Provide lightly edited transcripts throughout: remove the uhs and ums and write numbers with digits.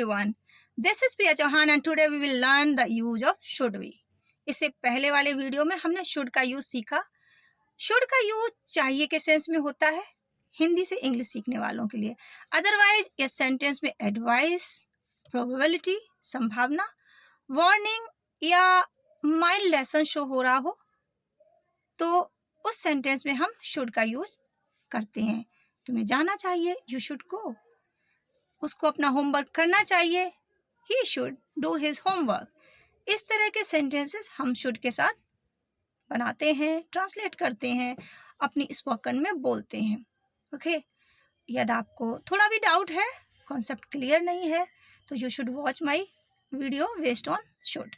everyone. This is Priya Chauhan and today we will learn the use of should be. इससे पहले वाले video में हमने should का यूज सीखा. should का यूज चाहिए के सेंस में होता है हिंदी से इंग्लिश सीखने वालों के लिए. अदरवाइज इस सेंटेंस में एडवाइस, प्रोबेबिलिटी, संभावना, वार्निंग या माइल्ड लेसन शो हो रहा हो तो उस सेंटेंस में हम should का यूज करते हैं. तुम्हें जाना चाहिए, यू शुड गो. उसको अपना होमवर्क करना चाहिए, he should do his homework. इस तरह के सेंटेंसेस हम शुड के साथ बनाते हैं, ट्रांसलेट करते हैं, अपनी स्पोकन में बोलते हैं. ओके, यदि आपको थोड़ा भी डाउट है, कॉन्सेप्ट क्लियर नहीं है, तो you should watch my video based on should.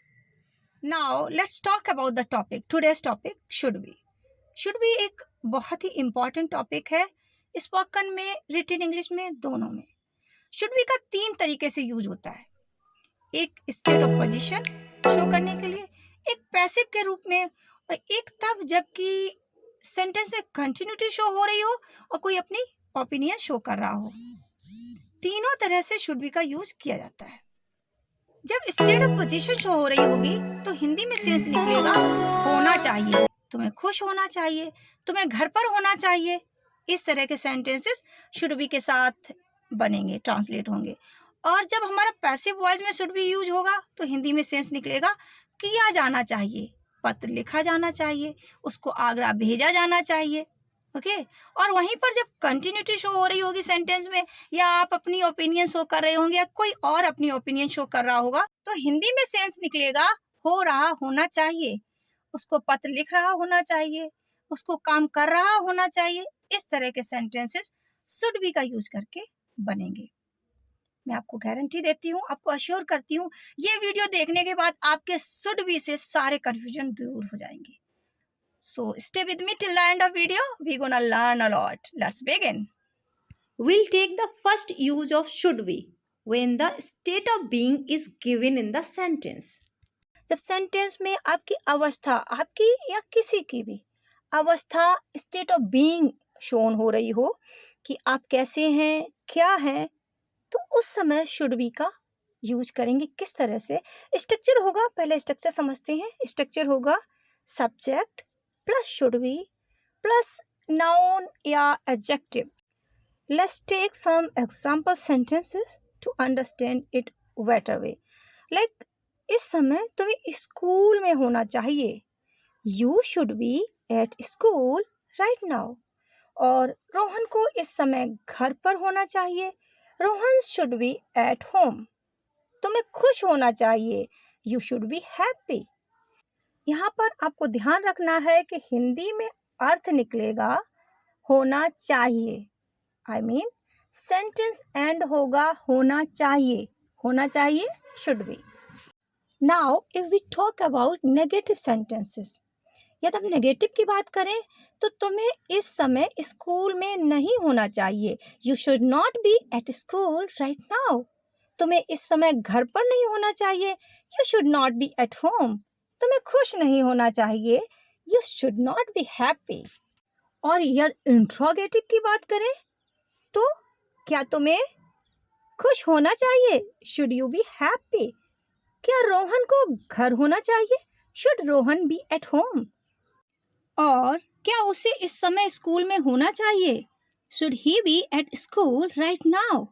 Now let's talk about the topic. Today's topic should be. Should be एक बहुत ही इंपॉर्टेंट टॉपिक है स्पोकन में, रिटन इंग्लिश में, दोनों में. शुड बी का 3 तरीके से यूज होता है. एक स्टेट ऑफ पोजीशन शो करने के लिए, एक पैसिव के रूप में, और एक तब जबकि सेंटेंस में कंटिन्यूटी शो हो रही हो और कोई अपनी ओपिनियन शो कर रहा हो. तीनों तरह से शुड बी का यूज किया जाता है. जब स्टेट ऑफ पोजीशन शो हो रही होगी तो हिंदी में सेंस निकलेगा होना चाहिए, तुम्हें खुश होना चाहिए, तुम्हें घर पर होना चाहिए. इस तरह के सेंटेंसेस शुड बी के साथ बनेंगे, ट्रांसलेट होंगे. और जब हमारा पैसिव वॉइस में शुड बी यूज होगा तो हिंदी में सेंस निकलेगा किया जाना चाहिए, पत्र लिखा जाना चाहिए, उसको आगरा भेजा जाना चाहिए. ओके, और वहीं पर जब कंटिन्यूटी शो हो रही होगी सेंटेंस में, या आप अपनी ओपिनियन शो कर रहे होंगे या कोई और अपनी ओपिनियन शो कर रहा होगा, तो हिंदी में सेंस निकलेगा हो रहा होना चाहिए, उसको पत्र लिख रहा होना चाहिए, उसको काम कर रहा होना चाहिए. इस तरह के सेंटेंसेस शुड बी का यूज करके बनेंगे. मैं आपको गारंटी देती हूँ, आपको अश्योर करती हूँ, ये वीडियो देखने के बाद आपके शुड बी से सारे कंफ्यूजन दूर हो जाएंगे. So stay with me till the end of video. We gonna learn a lot. Let's begin. We'll take the first use of should be when the state of being is given in the sentence. जब sentence में आपकी अवस्था, आपकी या किसी की भी अवस्था, स्टेट ऑफ बीइंग शोन हो रही हो कि आप कैसे हैं, क्या हैं, तो उस समय शुड बी का यूज करेंगे. किस तरह से स्ट्रक्चर होगा, पहले स्ट्रक्चर समझते हैं. स्ट्रक्चर होगा subject plus should be plus noun या adjective. Let's take some example sentences to understand it better way. Like इस समय तुम्हें स्कूल में होना चाहिए, you should be at school right now. और रोहन को इस समय घर पर होना चाहिए, Rohan should be at home. तुम्हें खुश होना चाहिए, यू शुड बी हैप्पी. यहाँ पर आपको ध्यान रखना है कि हिंदी में अर्थ निकलेगा होना चाहिए. आई मीन सेंटेंस एंड होगा होना चाहिए, होना चाहिए should be. Now if we talk about negative sentences, यदि हम नेगेटिव की बात करें तो तुम्हें इस समय स्कूल में नहीं होना चाहिए, you should not be at school right now. तुम्हें इस समय घर पर नहीं होना चाहिए, you should not be at home. तुम्हें खुश नहीं होना चाहिए, you should not be happy. और यदि इंट्रोगेटिव की बात करें तो क्या तुम्हें खुश होना चाहिए, शुड यू बी हैप्पी. क्या रोहन को घर होना चाहिए, should Rohan be at home. और क्या उसे इस समय स्कूल में होना चाहिए, should he be at school right now.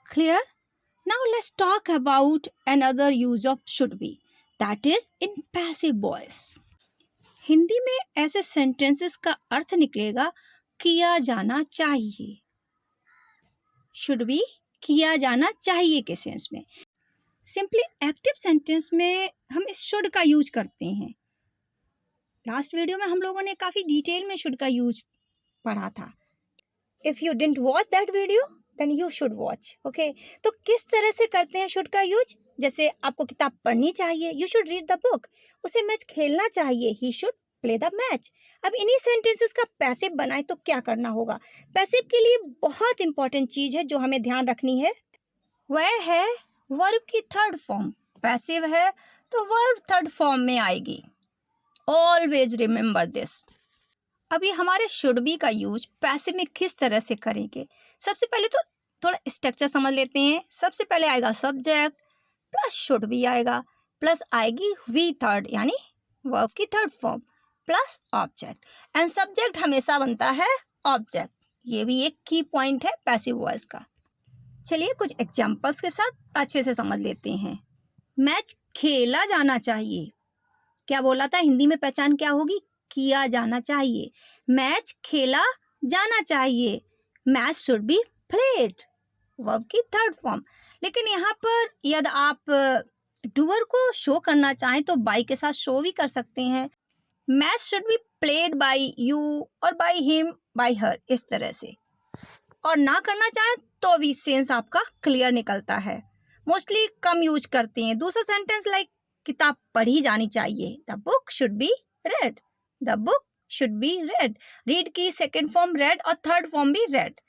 Clear. Now let's talk about another use of should be, that is in passive voice. Hindi में ऐसे सेंटेंसेस का अर्थ निकलेगा किया जाना चाहिए. शुड बी किया जाना चाहिए के सेंस में. सिंपली एक्टिव सेंटेंस में हम इस शुड का यूज करते हैं. लास्ट वीडियो में हम लोगों ने काफ़ी डिटेल में शुड का यूज पढ़ा था. If you didn't watch that video then you should watch. Okay, तो किस तरह से करते हैं शुड का यूज. जैसे आपको किताब पढ़नी चाहिए, you should read the book. उसे मैच खेलना चाहिए, he should play the match. अब इन्हीं सेंटेंसेस का पैसिव बनाए तो क्या करना होगा. पैसिव के लिए बहुत इंपॉर्टेंट चीज़ है जो हमें ध्यान रखनी है, वह है वर्ब की थर्ड फॉर्म. पैसिव है तो वर्ब थर्ड फॉर्म में आएगी. Always remember this. अभी हमारे शुड बी का यूज पैसिव में किस तरह से करेंगे. सबसे पहले तो थोड़ा स्ट्रक्चर समझ लेते हैं। सबसे पहले आएगा सब्जेक्ट प्लस शुड बी आएगा, प्लस आएगी वी थर्ड यानी वर्ब की third form, plus object. And subject हमेशा बनता है ऑब्जेक्ट। ये भी एक की पॉइंट है पैसिव वॉइस का। चलिए कुछ एग्जांपल्स के साथ अच्छे से समझ लेते हैं। मैच खेला जाना चाहिए, क्या बोला था हिंदी में पहचान क्या होगी? किया जाना चाहिए। मैच खेला जाना चाहिए, match should be played, verb की थर्ड फॉर्म। लेकिन यहाँ पर यदि आप डूअर को शो करना चाहें तो बाई के साथ शो भी कर सकते हैं। Match should be played by you और बाई हिम, बाई हर, इस तरह से। और ना करना चाहें तो भी सेंस आपका क्लियर निकलता है। मोस्टली कम यूज करते हैं। दूसरा सेंटेंस लाइक किताब पढ़ी जानी चाहिए, the book should be red, the book should be red. Read की सेकेंड फॉर्म रेड और थर्ड फॉर्म भी रेड।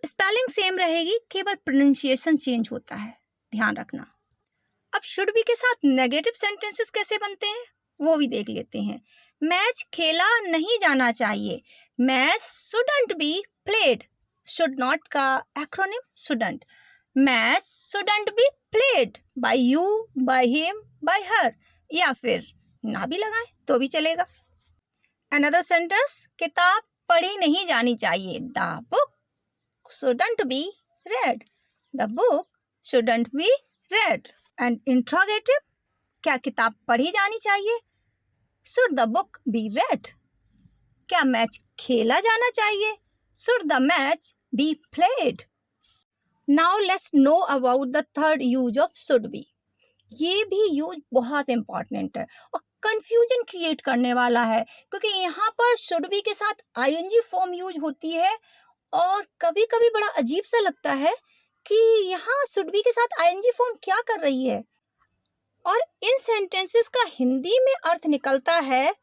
स्पेलिंग सेम रहेगी, केवल प्रोनाउंसिएशन चेंज होता है, ध्यान रखना। अब शुड बी के साथ नेगेटिव सेंटेंसेस कैसे बनते हैं वो भी देख लेते हैं। मैच खेला नहीं जाना चाहिए, match shouldn't be played, should not का acronym shouldn't. Match shouldn't be played by you, by him, by her, या फिर ना भी लगाएं तो भी चलेगा। अनदर सेंटेंस, किताब पढ़ी नहीं जानी चाहिए, the book shouldn't be read, the book shouldn't be read। and interrogative, क्या किताब पढ़ी जानी चाहिए? should the book be read? क्या मैच खेला जाना चाहिए? should the match be played? now let's know about the third use of should be। ये भी यूज बहुत इंपॉर्टेंट है और कंफ्यूजन क्रिएट करने वाला है, क्योंकि यहाँ पर शुड बी के साथ आईएनजी फॉर्म यूज होती है और कभी कभी बड़ा अजीब सा लगता है कि यहाँ शुड बी के साथ आईएनजी फॉर्म क्या कर रही है। और इन सेंटेंसेस का हिंदी में अर्थ निकलता है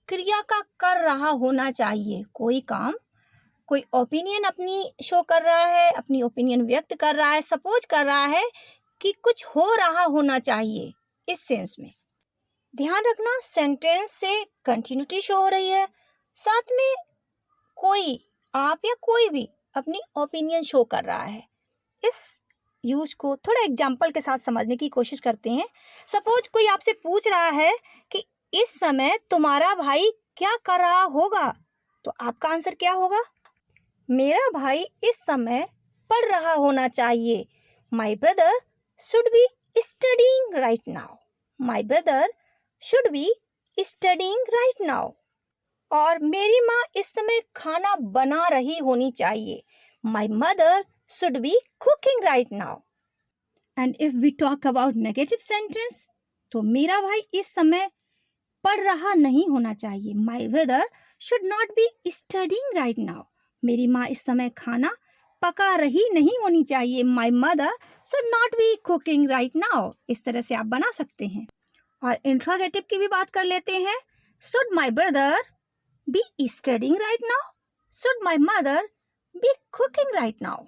क्रिया का कर रहा होना चाहिए। कोई काम, कोई ओपिनियन अपनी शो कर रहा है, अपनी ओपिनियन व्यक्त कर रहा है, सपोज कर रहा है कि कुछ हो रहा होना चाहिए, इस सेंस में। ध्यान रखना सेंटेंस से कंटिन्यूटी शो हो रही है, साथ में कोई, आप या कोई भी अपनी ओपिनियन शो कर रहा है। इस यूज को थोड़ा एग्जाम्पल के साथ समझने की कोशिश करते हैं। सपोज कोई आपसे पूछ रहा है कि इस समय तुम्हारा भाई क्या कर रहा होगा, तो आपका आंसर क्या होगा? मेरा भाई इस समय पढ़ रहा होना चाहिए, my brother should be studying right now, my brother should be studying right now. और मेरी माँ इस समय खाना बना रही होनी चाहिए, my mother should be cooking right now. And if we talk about negative sentence, तो मेरा भाई इस समय पढ़ रहा नहीं होना चाहिए, my brother should not be studying right now. मेरी माँ इस समय खाना पका रही नहीं होनी चाहिए, my mother should not be cooking right now. इस तरह से आप बना सकते हैं। और इंट्रोगेटिव की भी बात कर लेते हैं। Should my brother be studying right now, should my mother be cooking right now.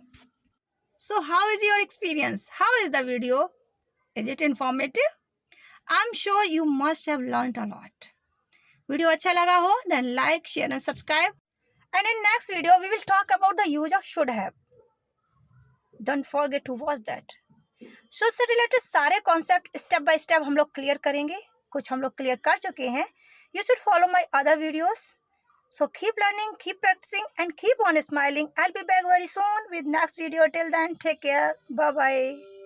So how is your experience? How is the video? Is it informative? I am sure you must have learned a lot. Video अच्छा लगा हो then like, share and subscribe. And in next video, we will talk about the use of should have. Don't forget to watch that. Should से related सारे concept step by step हम लोग clear करेंगे। कुछ हम लोग clear कर चुके हैं। You should follow my other videos. So keep learning, keep practicing, and keep on smiling. I'll be back very soon with next video. Till then, take care. Bye bye.